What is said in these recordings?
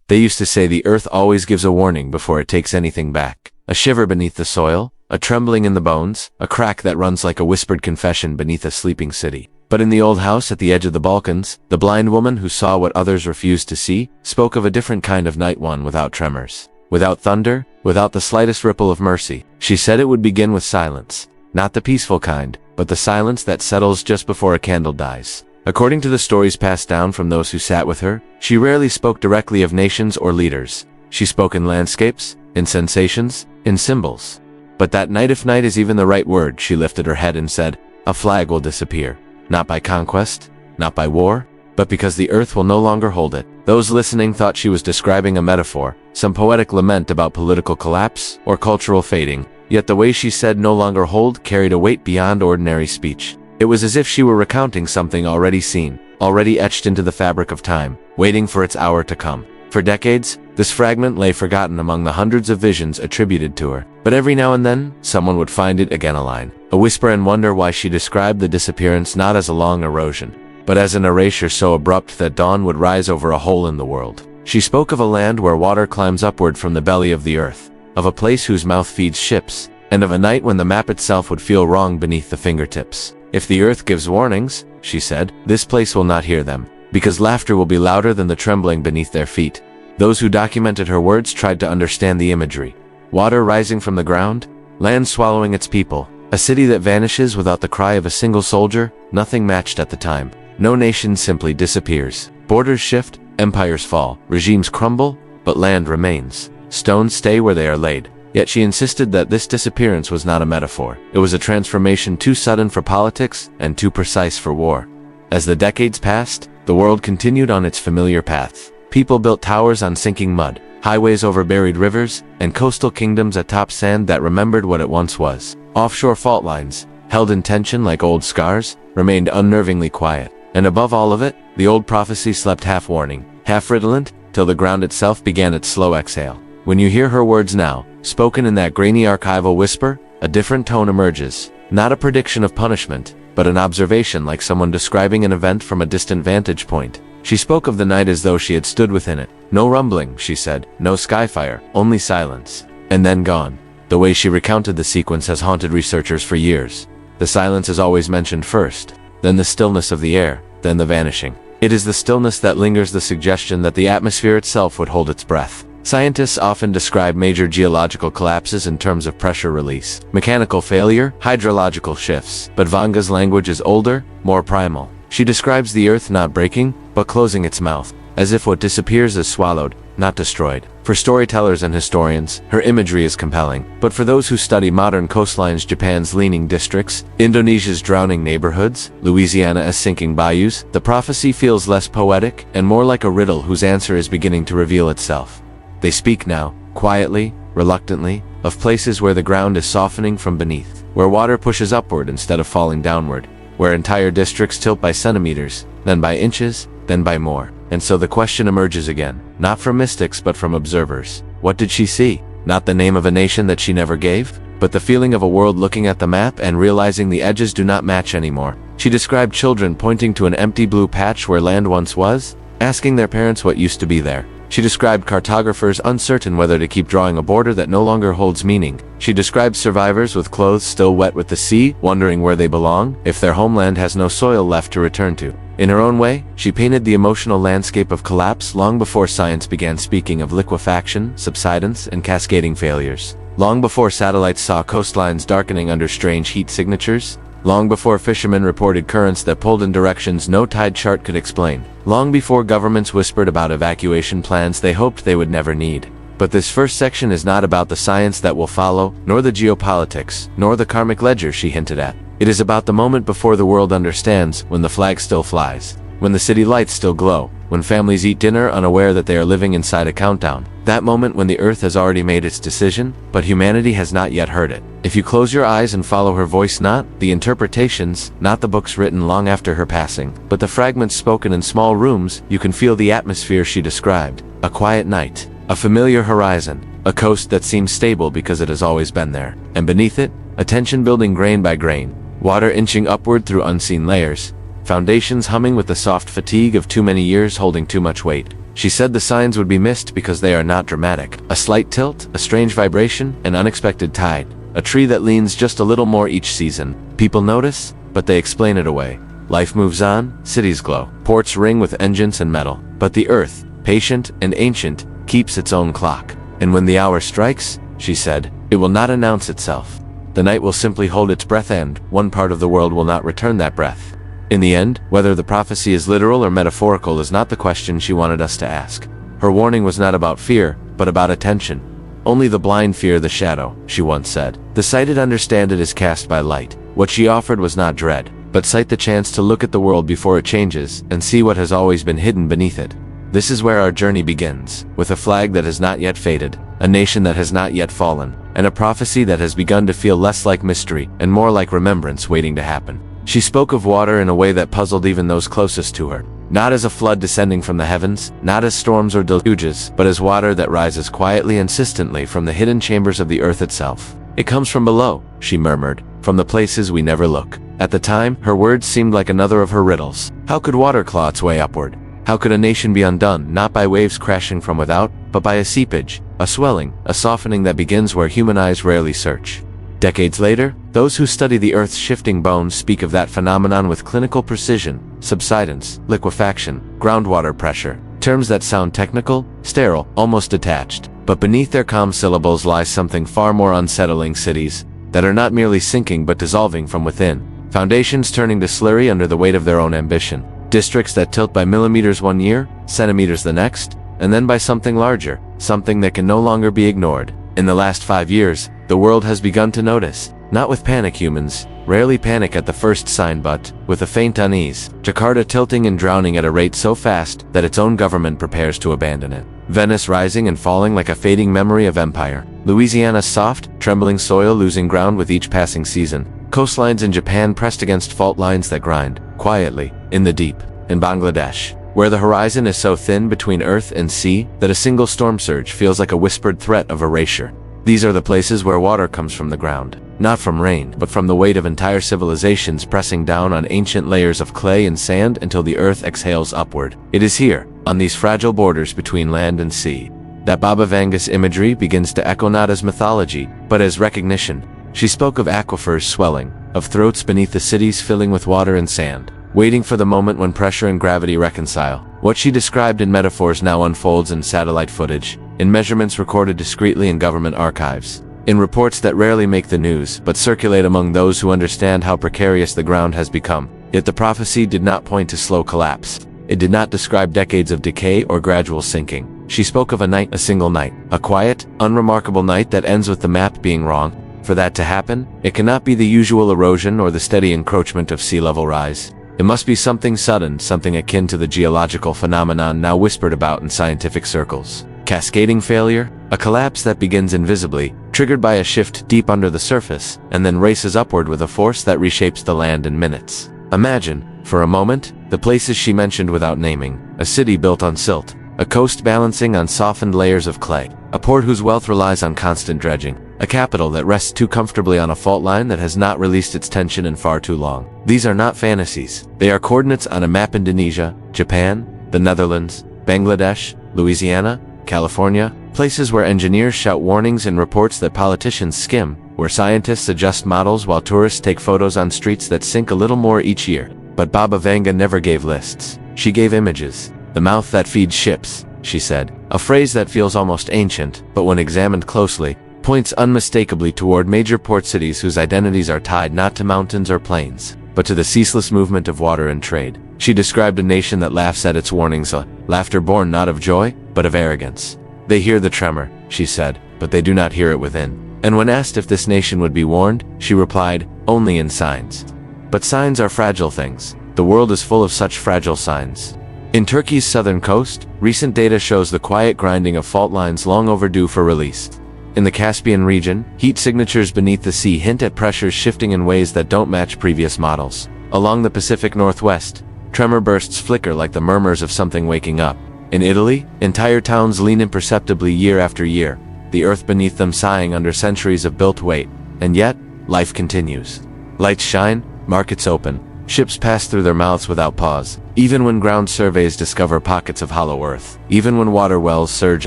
They used to say the earth always gives a warning before it takes anything back. A shiver beneath the soil, a trembling in the bones, a crack that runs like a whispered confession beneath a sleeping city. But in the old house at the edge of the Balkans, the blind woman who saw what others refused to see, spoke of a different kind of night, one without tremors, without thunder, without the slightest ripple of mercy. She said it would begin with silence. Not the peaceful kind, but the silence that settles just before a candle dies. According to the stories passed down from those who sat with her, she rarely spoke directly of nations or leaders. She spoke in landscapes, in sensations, in symbols. But that night, if night is even the right word, she lifted her head and said, "A flag will disappear. Not by conquest, not by war, but because the earth will no longer hold it." Those listening thought she was describing a metaphor, some poetic lament about political collapse or cultural fading, yet the way she said "no longer hold" carried a weight beyond ordinary speech. It was as if she were recounting something already seen, already etched into the fabric of time, waiting for its hour to come. For decades, this fragment lay forgotten among the hundreds of visions attributed to her. But every now and then, someone would find it again, a line, a whisper, and wonder why she described the disappearance not as a long erosion, but as an erasure so abrupt that dawn would rise over a hole in the world. She spoke of a land where water climbs upward from the belly of the earth, of a place whose mouth feeds ships, and of a night when the map itself would feel wrong beneath the fingertips. If the earth gives warnings, she said, this place will not hear them, because laughter will be louder than the trembling beneath their feet. Those who documented her words tried to understand the imagery. Water rising from the ground, land swallowing its people, a city that vanishes without the cry of a single soldier, nothing matched at the time. No nation simply disappears. Borders shift, empires fall, regimes crumble, but land remains. Stones stay where they are laid. Yet she insisted that this disappearance was not a metaphor. It was a transformation too sudden for politics and too precise for war. As the decades passed, the world continued on its familiar path. People built towers on sinking mud, highways over buried rivers, and coastal kingdoms atop sand that remembered what it once was. Offshore fault lines, held in tension like old scars, remained unnervingly quiet. And above all of it, the old prophecy slept half warning, half redolent, till the ground itself began its slow exhale. When you hear her words now, spoken in that grainy archival whisper, a different tone emerges. Not a prediction of punishment, but an observation, like someone describing an event from a distant vantage point. She spoke of the night as though she had stood within it. No rumbling, she said, no skyfire, only silence. And then gone. The way she recounted the sequence has haunted researchers for years. The silence is always mentioned first, then the stillness of the air, then the vanishing. It is the stillness that lingers, the suggestion that the atmosphere itself would hold its breath. Scientists often describe major geological collapses in terms of pressure release, mechanical failure, hydrological shifts. But Vanga's language is older, more primal. She describes the earth not breaking, but closing its mouth, as if what disappears is swallowed, not destroyed. For storytellers and historians, her imagery is compelling. But for those who study modern coastlines, Japan's leaning districts, Indonesia's drowning neighborhoods, Louisiana's sinking bayous, the prophecy feels less poetic and more like a riddle whose answer is beginning to reveal itself. They speak now, quietly, reluctantly, of places where the ground is softening from beneath, where water pushes upward instead of falling downward, where entire districts tilt by centimeters, then by inches, then by more. And so the question emerges again, not from mystics but from observers. What did she see? Not the name of a nation that she never gave, but the feeling of a world looking at the map and realizing the edges do not match anymore. She described children pointing to an empty blue patch where land once was, asking their parents what used to be there. She described cartographers uncertain whether to keep drawing a border that no longer holds meaning. She described survivors with clothes still wet with the sea, wondering where they belong, if their homeland has no soil left to return to. In her own way, she painted the emotional landscape of collapse long before science began speaking of liquefaction, subsidence, and cascading failures. Long before satellites saw coastlines darkening under strange heat signatures. Long before fishermen reported currents that pulled in directions no tide chart could explain. Long before governments whispered about evacuation plans they hoped they would never need. But this first section is not about the science that will follow, nor the geopolitics, nor the karmic ledger she hinted at. It is about the moment before the world understands, when the flag still flies, when the city lights still glow, when families eat dinner unaware that they are living inside a countdown. That moment when the earth has already made its decision, but humanity has not yet heard it. If you close your eyes and follow her voice, not the interpretations, not the books written long after her passing, but the fragments spoken in small rooms, you can feel the atmosphere she described. A quiet night, a familiar horizon, a coast that seems stable because it has always been there. And beneath it, a tension building grain by grain, water inching upward through unseen layers, foundations humming with the soft fatigue of too many years holding too much weight. She said the signs would be missed because they are not dramatic. A slight tilt, a strange vibration, an unexpected tide. A tree that leans just a little more each season. People notice, but they explain it away. Life moves on, cities glow, ports ring with engines and metal. But the earth, patient and ancient, keeps its own clock. And when the hour strikes, she said, it will not announce itself. The night will simply hold its breath, and one part of the world will not return that breath. In the end, whether the prophecy is literal or metaphorical is not the question she wanted us to ask. Her warning was not about fear, but about attention. Only the blind fear the shadow, she once said. The sighted understand it is cast by light. What she offered was not dread, but sight, the chance to look at the world before it changes and see what has always been hidden beneath it. This is where our journey begins, with a flag that has not yet faded, a nation that has not yet fallen, and a prophecy that has begun to feel less like mystery and more like remembrance waiting to happen. She spoke of water in a way that puzzled even those closest to her. Not as a flood descending from the heavens, not as storms or deluges, but as water that rises quietly and insistently from the hidden chambers of the earth itself. It comes from below, she murmured, from the places we never look. At the time, her words seemed like another of her riddles. How could water claw its way upward? How could a nation be undone, not by waves crashing from without, but by a seepage, a swelling, a softening that begins where human eyes rarely search? Decades later, those who study the Earth's shifting bones speak of that phenomenon with clinical precision: subsidence, liquefaction, groundwater pressure, terms that sound technical, sterile, almost detached. But beneath their calm syllables lies something far more unsettling: cities that are not merely sinking but dissolving from within, foundations turning to slurry under the weight of their own ambition, districts that tilt by millimeters one year, centimeters the next, and then by something larger, something that can no longer be ignored. In the last 5 years, the world has begun to notice, not with panic. Humans rarely panic at the first sign, but with a faint unease. Jakarta tilting and drowning at a rate so fast that its own government prepares to abandon it. Venice rising and falling like a fading memory of empire. Louisiana's soft, trembling soil losing ground with each passing season. Coastlines in Japan pressed against fault lines that grind, quietly, in the deep. In Bangladesh, where the horizon is so thin between earth and sea that a single storm surge feels like a whispered threat of erasure. These are the places where water comes from the ground, not from rain, but from the weight of entire civilizations pressing down on ancient layers of clay and sand until the earth exhales upward. It is here, on these fragile borders between land and sea, that Baba Vanga's imagery begins to echo not as mythology, but as recognition. She spoke of aquifers swelling, of throats beneath the cities filling with water and sand, waiting for the moment when pressure and gravity reconcile. What she described in metaphors now unfolds in satellite footage, in measurements recorded discreetly in government archives, in reports that rarely make the news but circulate among those who understand how precarious the ground has become. Yet the prophecy did not point to slow collapse. It did not describe decades of decay or gradual sinking. She spoke of a night, a single night, a quiet, unremarkable night that ends with the map being wrong. For that to happen, it cannot be the usual erosion or the steady encroachment of sea level rise. It must be something sudden, something akin to the geological phenomenon now whispered about in scientific circles. Cascading failure, a collapse that begins invisibly, triggered by a shift deep under the surface, and then races upward with a force that reshapes the land in minutes. Imagine, for a moment, the places she mentioned without naming: a city built on silt, a coast balancing on softened layers of clay, a port whose wealth relies on constant dredging, a capital that rests too comfortably on a fault line that has not released its tension in far too long. These are not fantasies. They are coordinates on a map. Indonesia, Japan, the Netherlands, Bangladesh, Louisiana, California, places where engineers shout warnings in reports that politicians skim, where scientists adjust models while tourists take photos on streets that sink a little more each year. But Baba Vanga never gave lists. She gave images. The mouth that feeds ships, she said, a phrase that feels almost ancient, but when examined closely, points unmistakably toward major port cities whose identities are tied not to mountains or plains, but to the ceaseless movement of water and trade. She described a nation that laughs at its warnings, a laughter born not of joy, but of arrogance. They hear the tremor, she said, but they do not hear it within. And when asked if this nation would be warned, she replied, only in signs. But signs are fragile things. The world is full of such fragile signs. In Turkey's southern coast, recent data shows the quiet grinding of fault lines long overdue for release. In the Caspian region, heat signatures beneath the sea hint at pressures shifting in ways that don't match previous models. Along the Pacific Northwest, tremor bursts flicker like the murmurs of something waking up. In Italy, entire towns lean imperceptibly year after year, the earth beneath them sighing under centuries of built weight. And yet, life continues. Lights shine, markets open, ships pass through their mouths without pause, Even when ground surveys discover pockets of hollow earth, even when water wells surge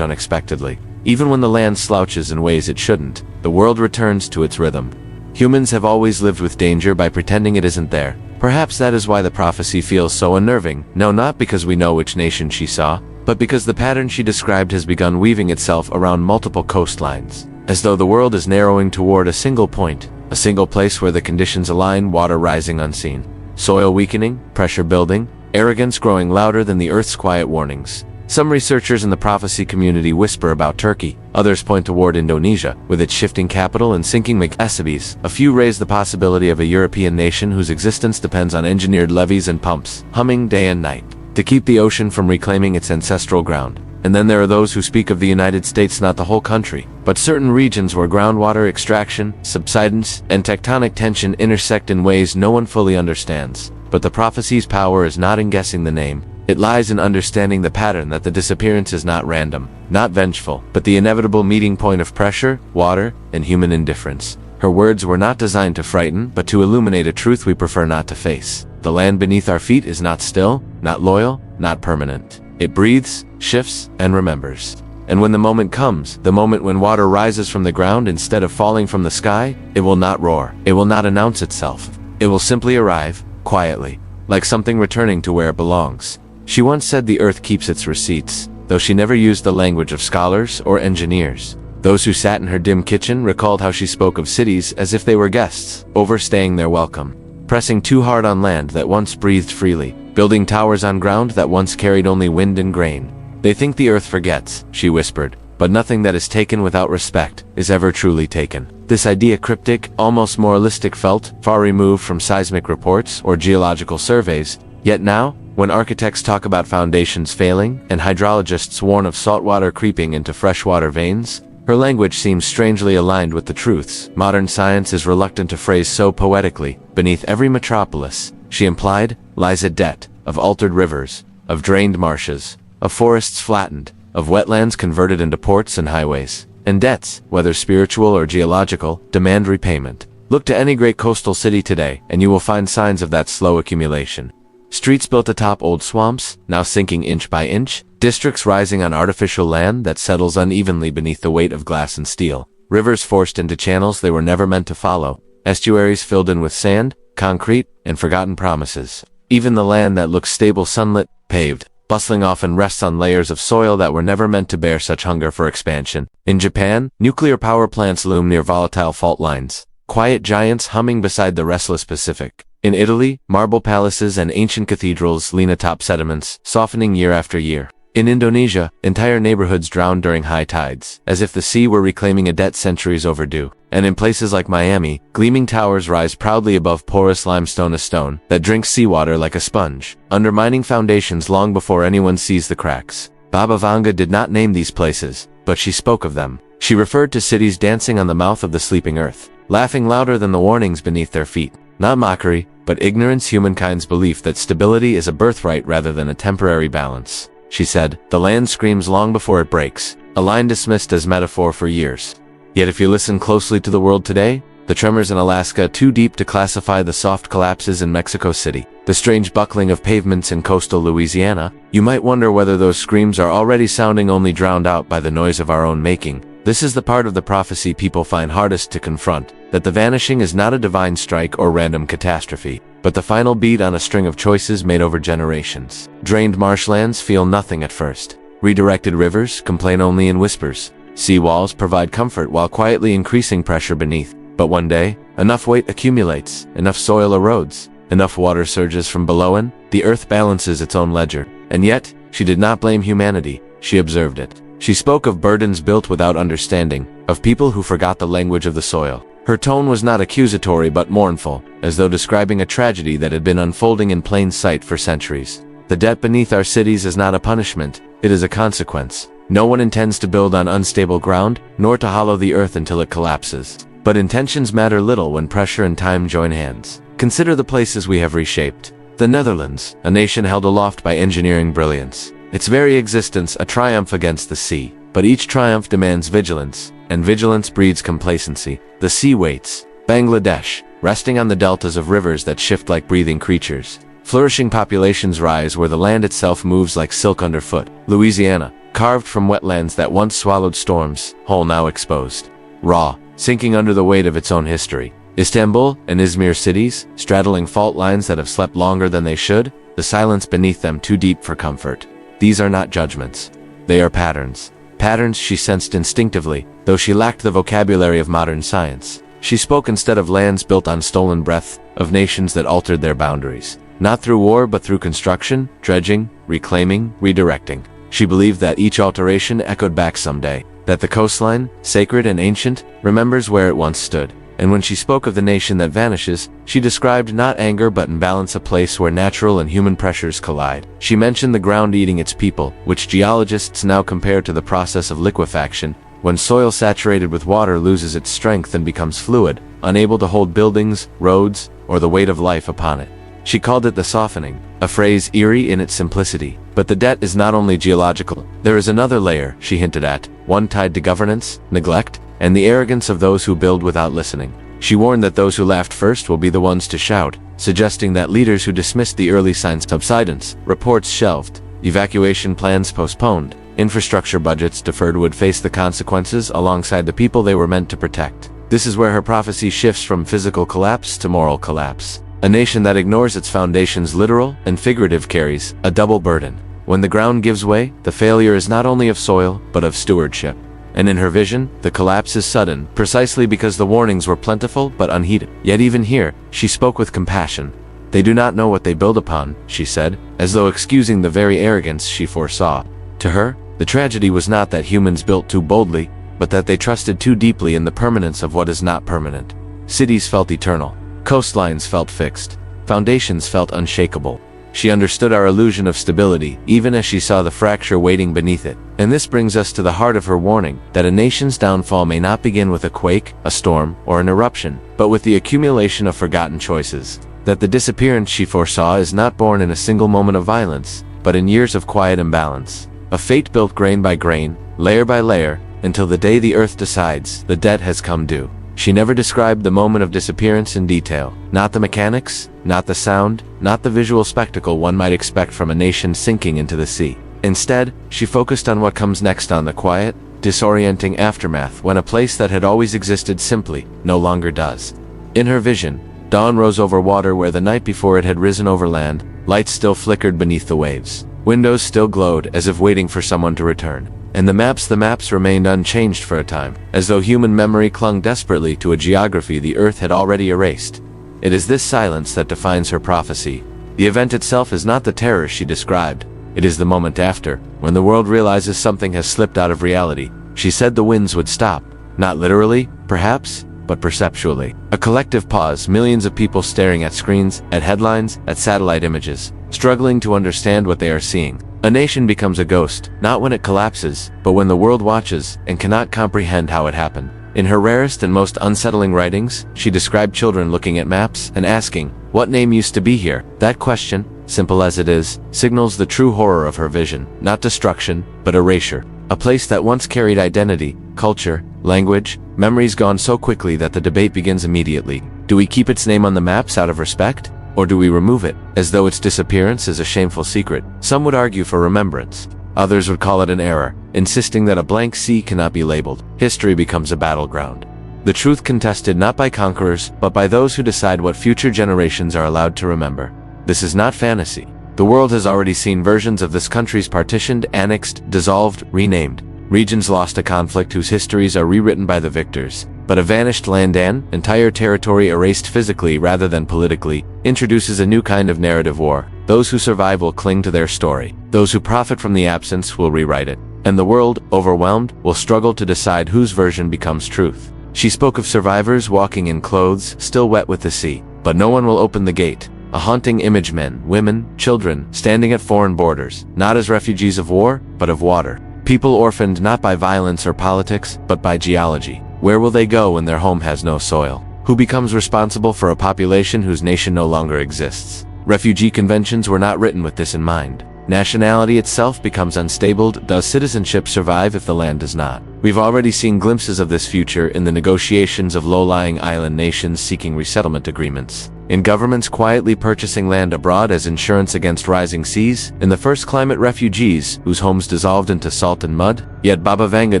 unexpectedly, even when the land slouches in ways it shouldn't, the world returns to its rhythm. Humans have always lived with danger by pretending it isn't there. Perhaps that is why the prophecy feels so unnerving. No, not because we know which nation she saw, but because the pattern she described has begun weaving itself around multiple coastlines, as though the world is narrowing toward a single point, a single place where the conditions align, water rising unseen, soil weakening, pressure building, arrogance growing louder than the earth's quiet warnings. Some researchers in the prophecy community whisper about Turkey, others point toward Indonesia, with its shifting capital and sinking megacities. A few raise the possibility of a European nation whose existence depends on engineered levees and pumps, humming day and night, to keep the ocean from reclaiming its ancestral ground. And then there are those who speak of the United States, not the whole country, but certain regions where groundwater extraction, subsidence, and tectonic tension intersect in ways no one fully understands. But the prophecy's power is not in guessing the name. It lies in understanding the pattern, that the disappearance is not random, not vengeful, but the inevitable meeting point of pressure, water, and human indifference. Her words were not designed to frighten, but to illuminate a truth we prefer not to face. The land beneath our feet is not still, not loyal, not permanent. It breathes, shifts, and remembers. And when the moment comes, the moment when water rises from the ground instead of falling from the sky, it will not roar. It will not announce itself. It will simply arrive, quietly, like something returning to where it belongs. She once said the earth keeps its receipts, though she never used the language of scholars or engineers. Those who sat in her dim kitchen recalled how she spoke of cities as if they were guests, overstaying their welcome, pressing too hard on land that once breathed freely, building towers on ground that once carried only wind and grain. They think the earth forgets, she whispered, but nothing that is taken without respect is ever truly taken. This idea, cryptic, almost moralistic, felt far removed from seismic reports or geological surveys. Yet now, when architects talk about foundations failing and hydrologists warn of saltwater creeping into freshwater veins, her language seems strangely aligned with the truths modern science is reluctant to phrase so poetically. Beneath every metropolis, she implied, lies a debt of altered rivers, of drained marshes, of forests flattened, of wetlands converted into ports and highways. And debts, whether spiritual or geological, demand repayment. Look to any great coastal city today, and you will find signs of that slow accumulation. Streets built atop old swamps, now sinking inch by inch, districts rising on artificial land that settles unevenly beneath the weight of glass and steel, rivers forced into channels they were never meant to follow, estuaries filled in with sand, concrete, and forgotten promises. Even the land that looks stable, sunlit, paved, bustling often rests on layers of soil that were never meant to bear such hunger for expansion. In Japan, nuclear power plants loom near volatile fault lines, quiet giants humming beside the restless Pacific. In Italy, marble palaces and ancient cathedrals lean atop sediments, softening year after year. In Indonesia, entire neighborhoods drown during high tides, as if the sea were reclaiming a debt centuries overdue. And in places like Miami, gleaming towers rise proudly above porous limestone, a stone that drinks seawater like a sponge, undermining foundations long before anyone sees the cracks. Baba Vanga did not name these places, but she spoke of them. She referred to cities dancing on the mouth of the sleeping earth, laughing louder than the warnings beneath their feet. Not mockery, but ignorance, humankind's belief that stability is a birthright rather than a temporary balance. She said, the land screams long before it breaks, a line dismissed as metaphor for years. Yet if you listen closely to the world today, the tremors in Alaska too deep to classify, the soft collapses in Mexico City, the strange buckling of pavements in coastal Louisiana, you might wonder whether those screams are already sounding, only drowned out by the noise of our own making. This is the part of the prophecy people find hardest to confront, that the vanishing is not a divine strike or random catastrophe, but the final beat on a string of choices made over generations. Drained marshlands feel nothing at first. Redirected rivers complain only in whispers. Sea walls provide comfort while quietly increasing pressure beneath. But one day, enough weight accumulates, enough soil erodes, enough water surges from below, and the earth balances its own ledger. And yet, she did not blame humanity, she observed it. She spoke of burdens built without understanding, of people who forgot the language of the soil. Her tone was not accusatory but mournful, as though describing a tragedy that had been unfolding in plain sight for centuries. The debt beneath our cities is not a punishment, it is a consequence. No one intends to build on unstable ground, nor to hollow the earth until it collapses. But intentions matter little when pressure and time join hands. Consider the places we have reshaped. The Netherlands, a nation held aloft by engineering brilliance. Its very existence a triumph against the sea. But each triumph demands vigilance, and vigilance breeds complacency. The sea waits. Bangladesh, resting on the deltas of rivers that shift like breathing creatures. Flourishing populations rise where the land itself moves like silk underfoot. Louisiana, carved from wetlands that once swallowed storms, whole now exposed. Raw, sinking under the weight of its own history. Istanbul and Izmir cities, straddling fault lines that have slept longer than they should, the silence beneath them too deep for comfort. These are not judgments. They are patterns. Patterns she sensed instinctively, though she lacked the vocabulary of modern science. She spoke instead of lands built on stolen breath, of nations that altered their boundaries. Not through war but through construction, dredging, reclaiming, redirecting. She believed that each alteration echoed back someday, that the coastline, sacred and ancient, remembers where it once stood. And when she spoke of the nation that vanishes, she described not anger but imbalance, a place where natural and human pressures collide. She mentioned the ground eating its people, which geologists now compare to the process of liquefaction, when soil saturated with water loses its strength and becomes fluid, unable to hold buildings, roads, or the weight of life upon it. She called it the softening, a phrase eerie in its simplicity. But the debt is not only geological. There is another layer, she hinted at, one tied to governance, neglect, and the arrogance of those who build without listening. She warned that those who laughed first will be the ones to shout, suggesting that leaders who dismissed the early signs of subsidence, reports shelved, evacuation plans postponed, infrastructure budgets deferred would face the consequences alongside the people they were meant to protect. This is where her prophecy shifts from physical collapse to moral collapse. A nation that ignores its foundations, literal and figurative, carries a double burden. When the ground gives way, the failure is not only of soil, but of stewardship. And in her vision, the collapse is sudden, precisely because the warnings were plentiful but unheeded. Yet even here, she spoke with compassion. They do not know what they build upon, she said, as though excusing the very arrogance she foresaw. To her, the tragedy was not that humans built too boldly, but that they trusted too deeply in the permanence of what is not permanent. Cities felt eternal. Coastlines felt fixed. Foundations felt unshakable. She understood our illusion of stability, even as she saw the fracture waiting beneath it. And this brings us to the heart of her warning, that a nation's downfall may not begin with a quake, a storm, or an eruption, but with the accumulation of forgotten choices. That the disappearance she foresaw is not born in a single moment of violence, but in years of quiet imbalance. A fate built grain by grain, layer by layer, until the day the earth decides the debt has come due. She never described the moment of disappearance in detail. Not the mechanics, not the sound, not the visual spectacle one might expect from a nation sinking into the sea. Instead, she focused on what comes next, on the quiet, disorienting aftermath when a place that had always existed simply no longer does. In her vision, dawn rose over water where the night before it had risen over land. Lights still flickered beneath the waves. Windows still glowed as if waiting for someone to return. And the maps remained unchanged for a time, as though human memory clung desperately to a geography the earth had already erased. It is this silence that defines her prophecy. The event itself is not the terror she described. It is the moment after, when the world realizes something has slipped out of reality. She said the winds would stop. Not literally, perhaps, but perceptually. A collective pause, millions of people staring at screens, at headlines, at satellite images, struggling to understand what they are seeing. A nation becomes a ghost, not when it collapses, but when the world watches and cannot comprehend how it happened. In her rarest and most unsettling writings, she described children looking at maps and asking, "What name used to be here?" That question, simple as it is, signals the true horror of her vision, not destruction, but erasure. A place that once carried identity, culture, language, memories gone so quickly that the debate begins immediately. Do we keep its name on the maps out of respect? Or do we remove it, as though its disappearance is a shameful secret? Some would argue for remembrance. Others would call it an error, insisting that a blank sea cannot be labeled. History becomes a battleground. The truth contested not by conquerors, but by those who decide what future generations are allowed to remember. This is not fantasy. The world has already seen versions of this country's partitioned, annexed, dissolved, renamed. Regions lost to conflict whose histories are rewritten by the victors. But a vanished land, an entire territory erased physically rather than politically, introduces a new kind of narrative war. Those who survive will cling to their story. Those who profit from the absence will rewrite it. And the world, overwhelmed, will struggle to decide whose version becomes truth. She spoke of survivors walking in clothes still wet with the sea. But no one will open the gate. A haunting image, men, women, children, standing at foreign borders, not as refugees of war, but of water. People orphaned not by violence or politics, but by geology. Where will they go when their home has no soil? Who becomes responsible for a population whose nation no longer exists? Refugee conventions were not written with this in mind. Nationality itself becomes unstable. Does citizenship survive if the land does not? We've already seen glimpses of this future in the negotiations of low-lying island nations seeking resettlement agreements. in governments quietly purchasing land abroad as insurance against rising seas, in the first climate refugees whose homes dissolved into salt and mud. Yet Baba Vanga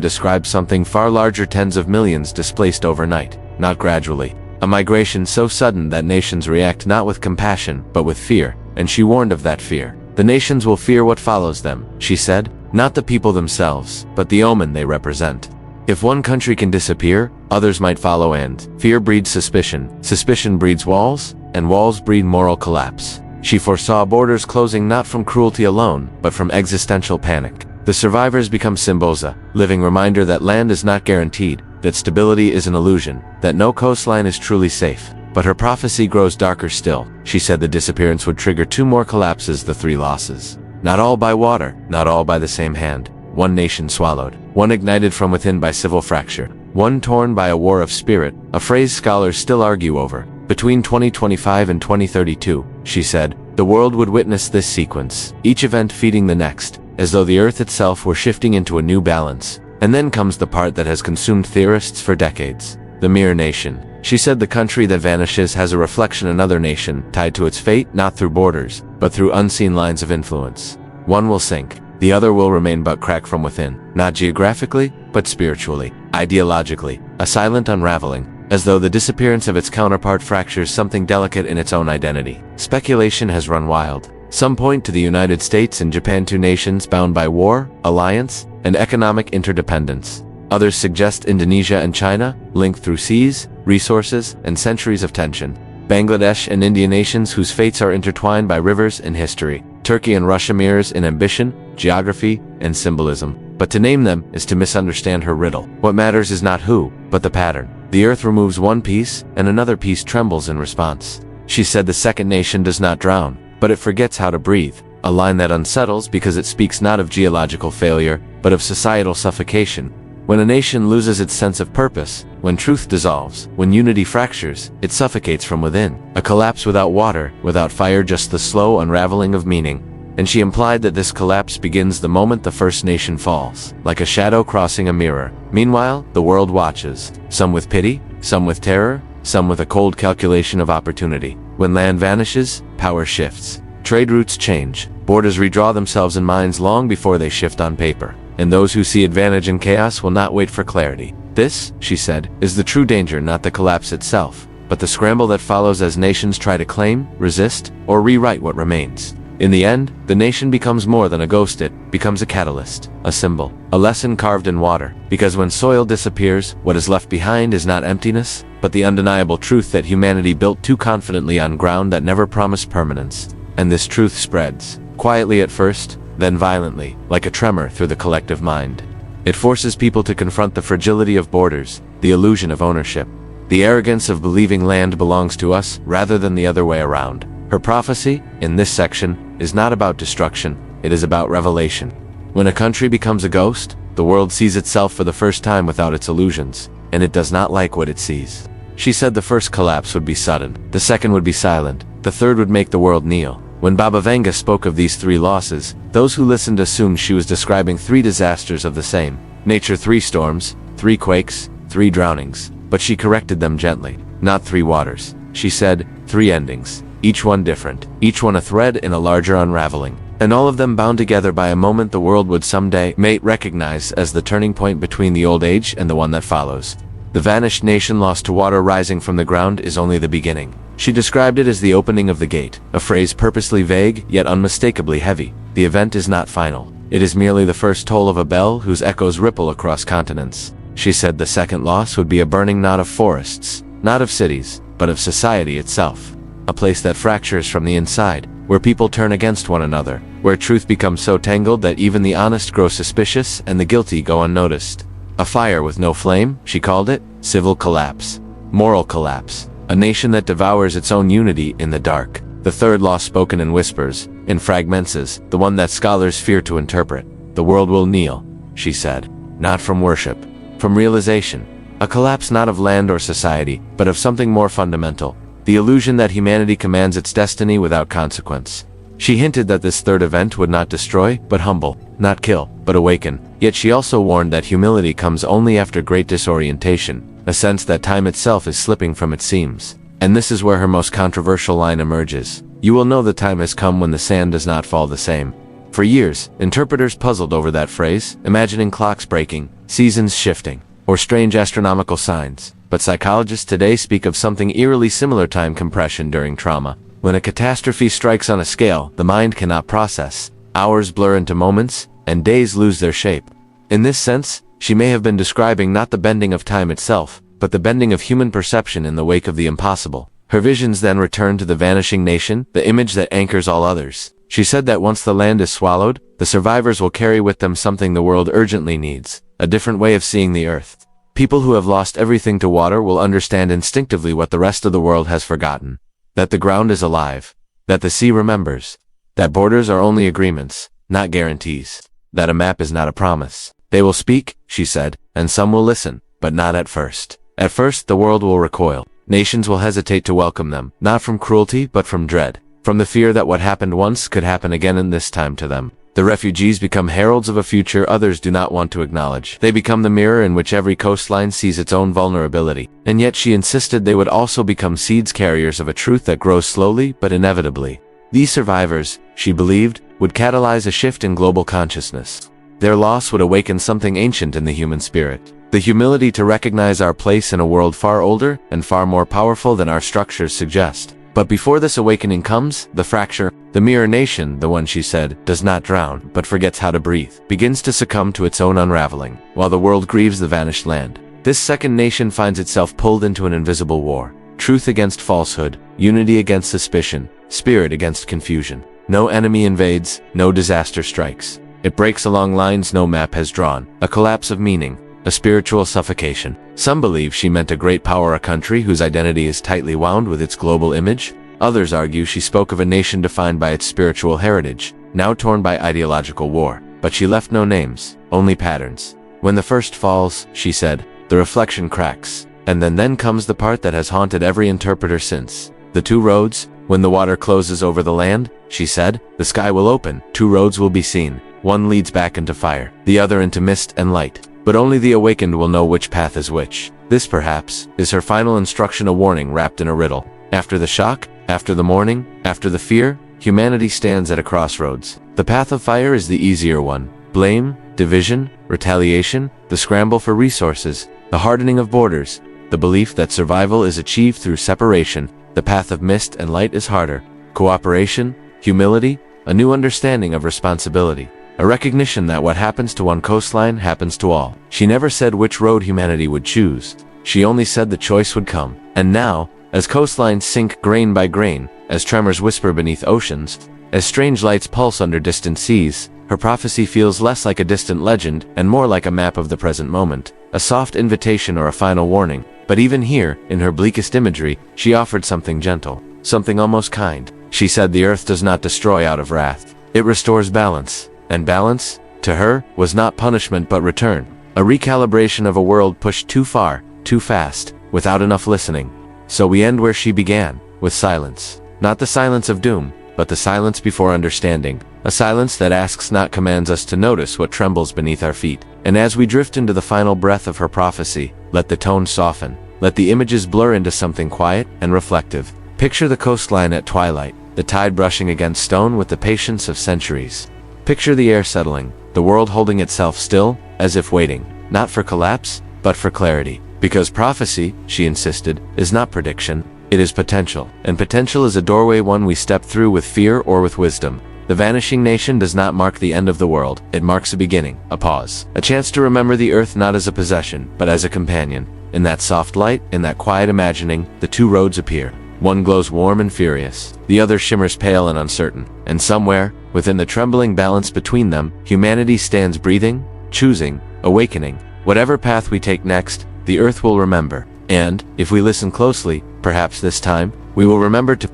describes something far larger: tens of millions displaced overnight, not gradually. A migration so sudden that nations react not with compassion, but with fear, and she warned of that fear. The nations will fear what follows them, she said, not the people themselves, but the omen they represent. If one country can disappear, others might follow, and fear breeds suspicion, suspicion breeds walls, and walls breed moral collapse. She foresaw borders closing not from cruelty alone, but from existential panic. The survivors become symbols, a living reminder that land is not guaranteed, that stability is an illusion, that no coastline is truly safe. But her prophecy grows darker still. She said the disappearance would trigger 2 more collapses, the 3 losses. Not all by water, not all by the same hand. One nation swallowed, one ignited from within by civil fracture, one torn by a war of spirit, a phrase scholars still argue over. Between 2025 and 2032, she said, the world would witness this sequence, each event feeding the next, as though the earth itself were shifting into a new balance. And then comes the part that has consumed theorists for decades. The mere nation. She said the country that vanishes has a reflection in another nation, tied to its fate not through borders, but through unseen lines of influence. One will sink, the other will remain but crack from within, not geographically, but spiritually, ideologically, a silent unraveling, as though the disappearance of its counterpart fractures something delicate in its own identity. Speculation has run wild. Some point to the United States and Japan, 2 nations bound by war, alliance, and economic interdependence. Others suggest Indonesia and China, linked through seas, resources, and centuries of tension. Bangladesh and India, nations whose fates are intertwined by rivers and history. Turkey and Russia, mirrors in ambition, geography, and symbolism. But to name them is to misunderstand her riddle. What matters is not who, but the pattern. The earth removes one piece, and another piece trembles in response. She said the second nation does not drown, but it forgets how to breathe. A line that unsettles because it speaks not of geological failure, but of societal suffocation. When a nation loses its sense of purpose, when truth dissolves, when unity fractures, it suffocates from within. A collapse without water, without fire, just the slow unraveling of meaning. And she implied that this collapse begins the moment the first nation falls, like a shadow crossing a mirror. Meanwhile, the world watches, some with pity, some with terror, some with a cold calculation of opportunity. When land vanishes, power shifts. Trade routes change, borders redraw themselves in minds long before they shift on paper. And those who see advantage in chaos will not wait for clarity. This, she said, is the true danger, not the collapse itself, but the scramble that follows as nations try to claim, resist, or rewrite what remains. In the end, the nation becomes more than a ghost, it becomes a catalyst, a symbol, a lesson carved in water. Because when soil disappears, what is left behind is not emptiness, but the undeniable truth that humanity built too confidently on ground that never promised permanence. And this truth spreads, quietly at first, then violently, like a tremor through the collective mind. It forces people to confront the fragility of borders, the illusion of ownership, the arrogance of believing land belongs to us rather than the other way around. Her prophecy, in this section, is not about destruction, it is about revelation. When a country becomes a ghost, the world sees itself for the first time without its illusions, and it does not like what it sees. She said the first collapse would be sudden, the second would be silent, the third would make the world kneel. When Baba Vanga spoke of these 3 losses, those who listened assumed she was describing 3 disasters of the same nature: 3 storms, 3 quakes, 3 drownings. But she corrected them gently. Not 3 waters. She said, 3 endings. Each one different, each one a thread in a larger unraveling, and all of them bound together by a moment the world would someday recognize as the turning point between the old age and the one that follows. The vanished nation lost to water rising from the ground is only the beginning. She described it as the opening of the gate, a phrase purposely vague yet unmistakably heavy. The event is not final. It is merely the first toll of a bell whose echoes ripple across continents. She said the second loss would be a burning not of forests, not of cities, but of society itself. A place that fractures from the inside, where people turn against one another, where truth becomes so tangled that even the honest grow suspicious and the guilty go unnoticed. A fire with no flame, she called it, civil collapse, moral collapse, a nation that devours its own unity in the dark. The third loss spoken in whispers, in fragments, the one that scholars fear to interpret. The world will kneel, she said, not from worship, from realization. A collapse not of land or society, but of something more fundamental. The illusion that humanity commands its destiny without consequence. She hinted that this third event would not destroy, but humble, not kill, but awaken. Yet she also warned that humility comes only after great disorientation, a sense that time itself is slipping from its seams. And this is where her most controversial line emerges. You will know the time has come when the sand does not fall the same. For years, interpreters puzzled over that phrase, imagining clocks breaking, seasons shifting, or strange astronomical signs. But psychologists today speak of something eerily similar: time compression during trauma. When a catastrophe strikes on a scale the mind cannot process, hours blur into moments, and days lose their shape. In this sense, she may have been describing not the bending of time itself, but the bending of human perception in the wake of the impossible. Her visions then return to the vanishing nation, the image that anchors all others. She said that once the land is swallowed, the survivors will carry with them something the world urgently needs: a different way of seeing the earth. People who have lost everything to water will understand instinctively what the rest of the world has forgotten. That the ground is alive. That the sea remembers. That borders are only agreements, not guarantees. That a map is not a promise. They will speak, she said, and some will listen, but not at first. At first, the world will recoil. Nations will hesitate to welcome them, not from cruelty, but from dread. From the fear that what happened once could happen again, and this time to them. The refugees become heralds of a future others do not want to acknowledge. They become the mirror in which every coastline sees its own vulnerability. And yet she insisted they would also become seeds, carriers of a truth that grows slowly but inevitably. These survivors, she believed, would catalyze a shift in global consciousness. Their loss would awaken something ancient in the human spirit. The humility to recognize our place in a world far older and far more powerful than our structures suggest. But before this awakening comes, the fracture, the mirror nation, the one, she said, does not drown, but forgets how to breathe, begins to succumb to its own unraveling, while the world grieves the vanished land. This second nation finds itself pulled into an invisible war. Truth against falsehood, unity against suspicion, spirit against confusion. No enemy invades, no disaster strikes. It breaks along lines no map has drawn, a collapse of meaning, a spiritual suffocation. Some believe she meant a great power, a country whose identity is tightly wound with its global image. Others argue she spoke of a nation defined by its spiritual heritage, now torn by ideological war. But she left no names, only patterns. When the first falls, she said, the reflection cracks. And then comes the part that has haunted every interpreter since. The two roads. When the water closes over the land, she said, the sky will open. Two roads will be seen. One leads back into fire, the other into mist and light. But only the awakened will know which path is which. This, perhaps, is her final instruction, a warning wrapped in a riddle. After the shock, after the mourning, after the fear, humanity stands at a crossroads. The path of fire is the easier one. Blame, division, retaliation, the scramble for resources, the hardening of borders, the belief that survival is achieved through separation. The path of mist and light is harder. Cooperation, humility, a new understanding of responsibility. A recognition that what happens to one coastline happens to all. She never said which road humanity would choose. She only said the choice would come. And now, as coastlines sink grain by grain, as tremors whisper beneath oceans, as strange lights pulse under distant seas, her prophecy feels less like a distant legend and more like a map of the present moment, a soft invitation or a final warning. But even here, in her bleakest imagery, she offered something gentle, something almost kind. She said the earth does not destroy out of wrath. It restores balance. And balance, to her, was not punishment but return. A recalibration of a world pushed too far, too fast, without enough listening. So we end where she began, with silence. Not the silence of doom, but the silence before understanding. A silence that asks, not commands us, to notice what trembles beneath our feet. And as we drift into the final breath of her prophecy, let the tone soften. Let the images blur into something quiet and reflective. Picture the coastline at twilight, the tide brushing against stone with the patience of centuries. Picture the air settling, the world holding itself still, as if waiting, not for collapse, but for clarity. Because prophecy, she insisted, is not prediction, it is potential. And potential is a doorway, one we step through with fear or with wisdom. The vanishing nation does not mark the end of the world, it marks a beginning, a pause. A chance to remember the earth not as a possession, but as a companion. In that soft light, in that quiet imagining, the two roads appear. One glows warm and furious, the other shimmers pale and uncertain. And somewhere, within the trembling balance between them, humanity stands breathing, choosing, awakening. Whatever path we take next, the earth will remember. And, if we listen closely, perhaps this time, we will remember to